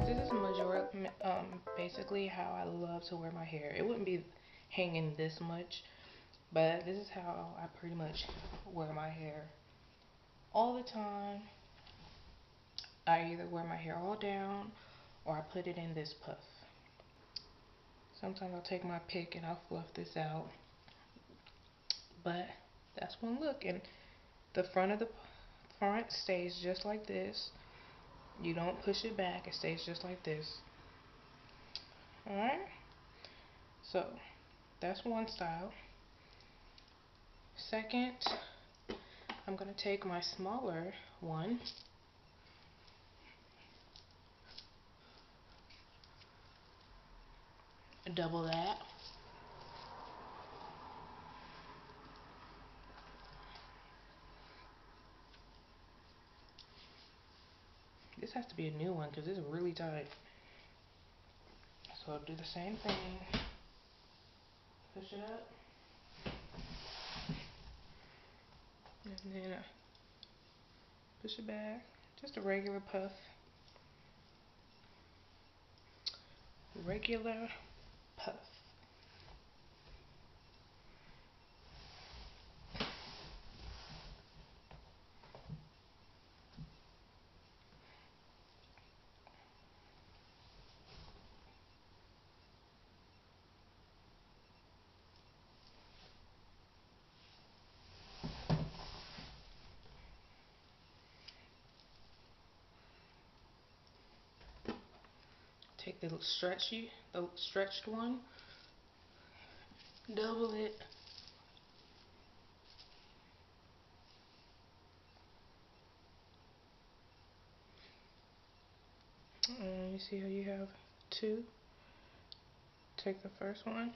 guys, this is basically how I love to wear my hair. It wouldn't be hanging this much, but this is how I pretty much wear my hair all the time. I either wear my hair all down or I put it in this puff. Sometimes I'll take my pick and I'll fluff this out, but that's one look. And the front stays just like this. You don't push it back, it stays just like this. Alright, so that's one style. Second, I'm going to take my smaller one, double that. This has to be a new one because it's really tight. So I'll do the same thing. Push it up. And then push it back. Just a regular puff. Regular puff. Take the stretched one, double it, and you see how you have two. Take the first one,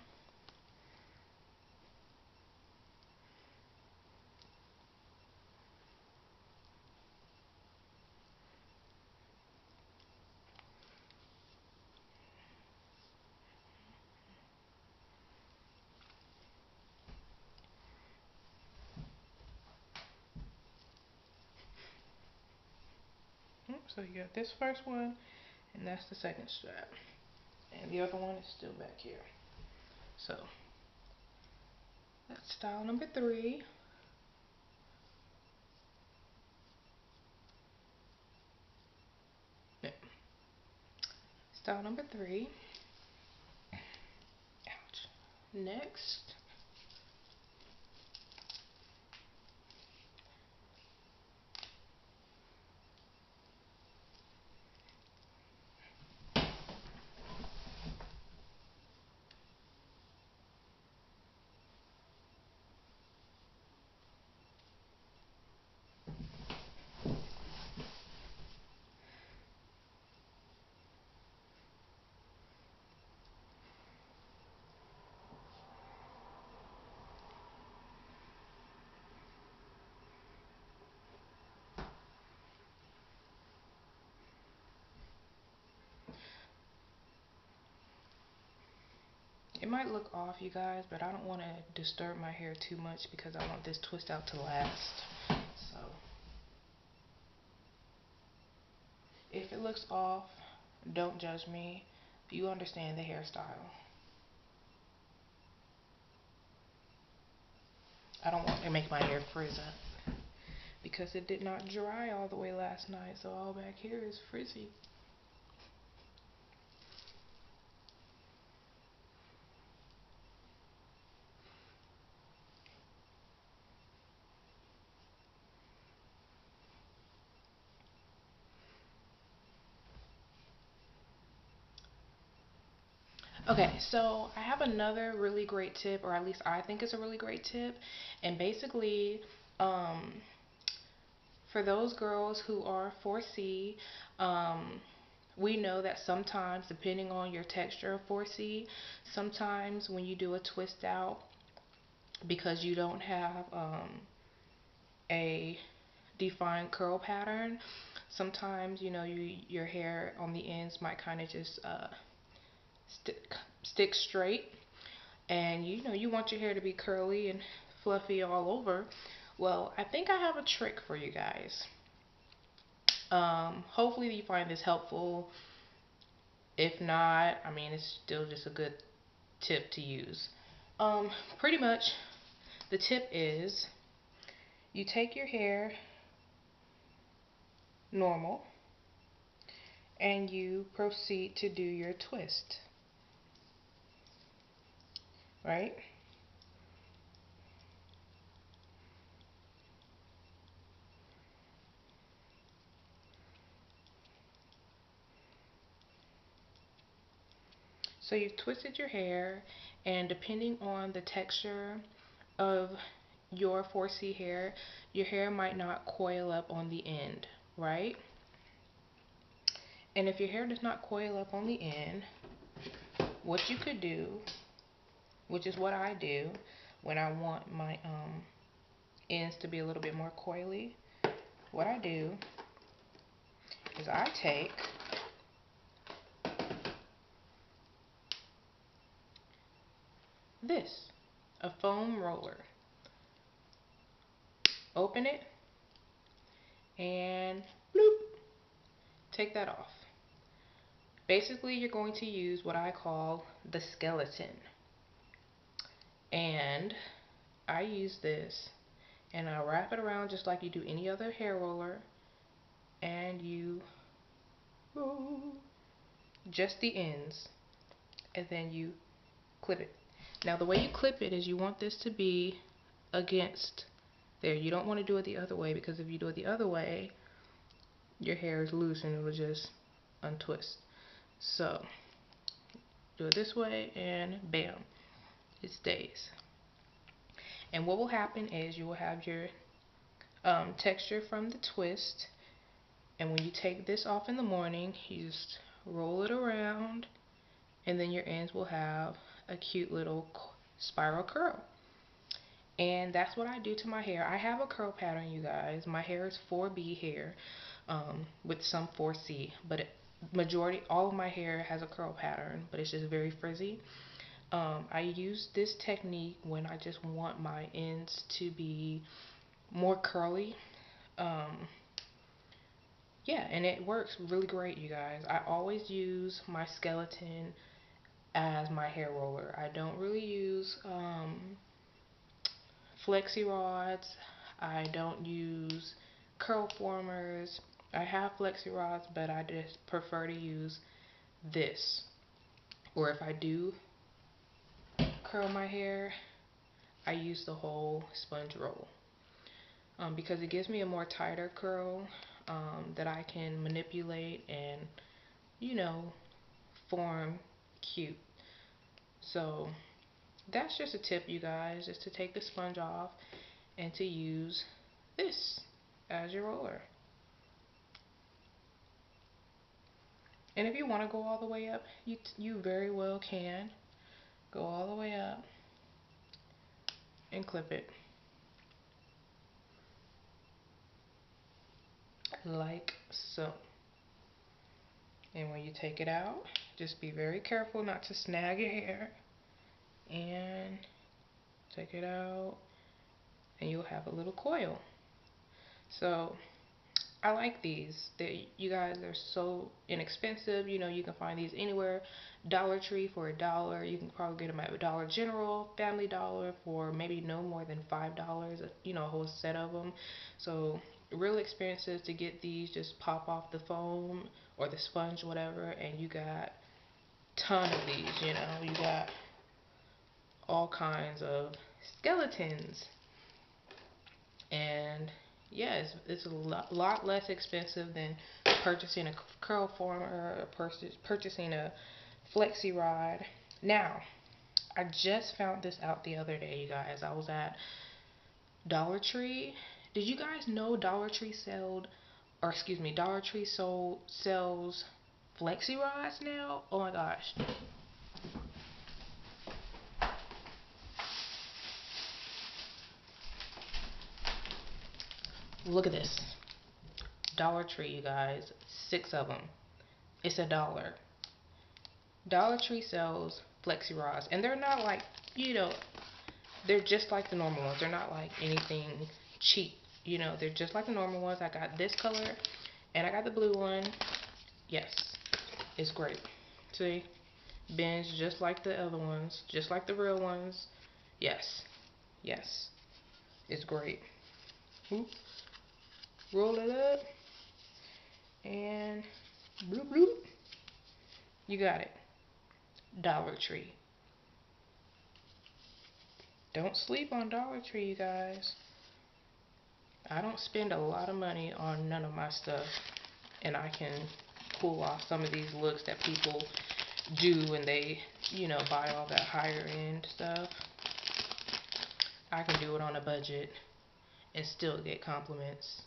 so you got this first one, and that's the second strap, and the other one is still back here. So that's style number 3. Yeah. Style number 3. Ouch. Next, it might look off, you guys, but I don't want to disturb my hair too much because I want this twist out to last. So if it looks off, don't judge me. You understand the hairstyle. I don't want to make my hair frizz up because it did not dry all the way last night, so all back here is frizzy. Okay, so I have another really great tip, or at least I think it's a really great tip. And basically, for those girls who are 4C, we know that sometimes, depending on your texture of 4C, sometimes when you do a twist out, because you don't have a defined curl pattern, sometimes, you know, your hair on the ends might kind of just stick straight, and you know you want your hair to be curly and fluffy all over. Well, I think I have a trick for you guys. Hopefully you find this helpful. If not, I mean, it's still just a good tip to use. Pretty much the tip is you take your hair normal and you proceed to do your twist, right? So you've twisted your hair, and depending on the texture of your 4C hair, your hair might not coil up on the end, right? And if your hair does not coil up on the end, what you could do, which is what I do when I want my ends to be a little bit more coily, what I do is I take this, a foam roller, open it, and bloop, take that off. Basically, you're going to use what I call the skeleton. And I use this and I wrap it around just like you do any other hair roller, and you just the ends, and then you clip it. Now the way you clip it is you want this to be against there. You don't want to do it the other way, because if you do it the other way, your hair is loose and it will just untwist. So do it this way and bam, it stays. And what will happen is you will have your texture from the twist, and when you take this off in the morning, you just roll it around, and then your ends will have a cute little spiral curl. And that's what I do to my hair. I have a curl pattern, you guys. My hair is 4B hair, with some 4C, but majority, all of my hair has a curl pattern, but it's just very frizzy. I use this technique when I just want my ends to be more curly. Yeah, and it works really great, you guys. I always use my skeleton as my hair roller. I don't really use flexi rods. I don't use curl formers. I have flexi rods, but I just prefer to use this. Or if I do curl my hair, I use the whole sponge roll, because it gives me a more tighter curl that I can manipulate and, you know, form cute. So that's just a tip, you guys, is to take the sponge off and to use this as your roller. And if you want to go all the way up, you very well can go all the way up and clip it like so. And when you take it out, just be very careful not to snag your hair, and take it out, and you'll have a little coil. So I like these. You guys are so inexpensive. You know, you can find these anywhere. Dollar Tree for $1. You can probably get them at Dollar General, Family Dollar for maybe no more than $5. You know, a whole set of them. So real expensive to get these. Just pop off the foam or the sponge, whatever, and you got ton of these. You know, you got all kinds of skeletons. And yeah, it's a lot less expensive than purchasing a curl former or purchasing a flexi rod. Now, I just found this out the other day, you guys. I was at Dollar Tree. Did you guys know Dollar Tree sells flexi rods now? Oh my gosh. Look at this. Dollar Tree, you guys. 6 of them. It's $1. Dollar Tree sells flexi rods, and they're not like, you know, they're just like the normal ones. They're not like anything cheap. You know, they're just like the normal ones. I got this color, and I got the blue one. Yes, it's great. See? Bends just like the other ones, just like the real ones. Yes. Yes. It's great. Oop. Roll it up. And bloop bloop. You got it. Dollar Tree. Don't sleep on Dollar Tree, you guys. I don't spend a lot of money on none of my stuff, and I can pull off some of these looks that people do when they, you know, buy all that higher end stuff. I can do it on a budget and still get compliments.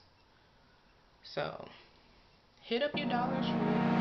So hit up your Dollar Tree.